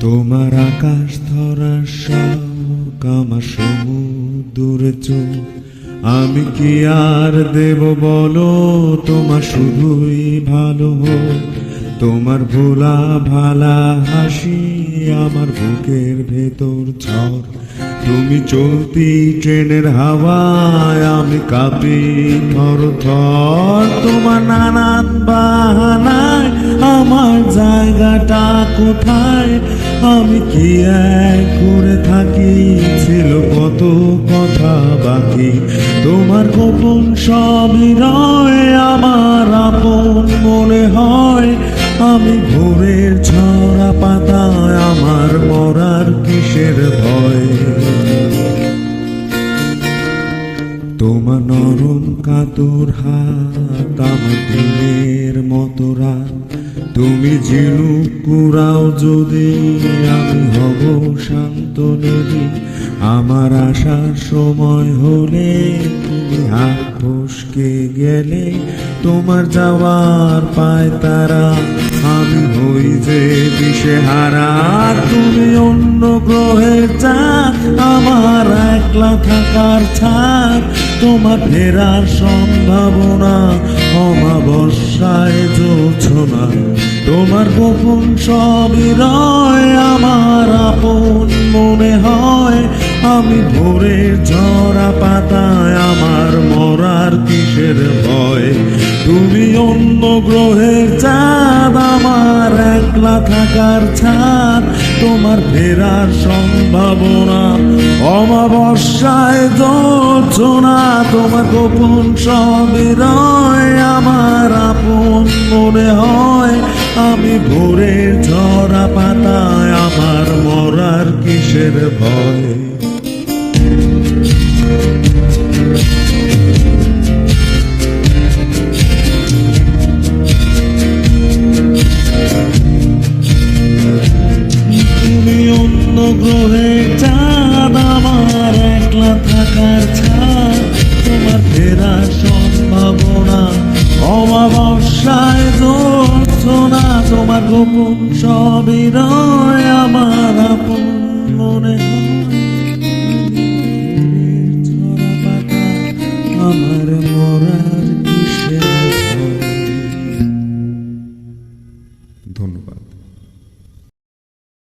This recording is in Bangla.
তোমার আকাশ ধরা শখ আমার সমুদ্রে চোখ, আমি কি আর দেব বলো, তোমার শুধুই ভালো হোক। তোমার ভোলা ভালা হাসি আমার বুকের ভেতর ঝড়, তুমি চলতি ট্রেনের হাওয়ায় আমি কাঁপি থর থর। তোমার নানান বাহানায় আমার জায়গাটা কোথায়, আমি কি এক করে থাকি, ছিল কত কথা বাকি। তোমার গোপন সবই রয় আমার আপন মনে হয়, আমি ভোরের ঝরা পাতায় আমার মরার কিসের ভয়। তোমার নরম কাতর হাত আমার দিনের মতো রাত, তুমি ঝিনুক কুড়াও যদি আমি হব শান্ত নদী। আমার আসার সময় হলে তুমি হাত ফসকে গেলে, তোমার যাওয়ার পায় তারা আমি হই যে দিশেহারা। তুমি অন্য গ্রহের চাঁদ আমার একলা থাকার ছাদ, তোমার ফেরার সম্ভাবনা অমাবস্যায় জোছনা। তোমার গোপন সবই রয় আমার আপন মনে হয়, আমি ভোরের ঝরা পাতায় আমার মরার কিসের ভয়। তুমি অন্য গ্রহের চাঁদ আমার একলা থাকার ছাদ, তোমার ফেরার সম্ভাবনা অমাবস্যায় জোছনা। তোমার গোপন সবই রয় আমার আপন মনে হয়, আমি ভোরের ঝরা পাতায় আমার মরার কিসের ভয়। তুমি অন্য গ্রহের চাঁদ আমার একলা থাকার ছাদ, তোমার ফেরার সম্ভাবনা অমাবস্যায় জোছনা। তোমার গোপন সবই রয় আমার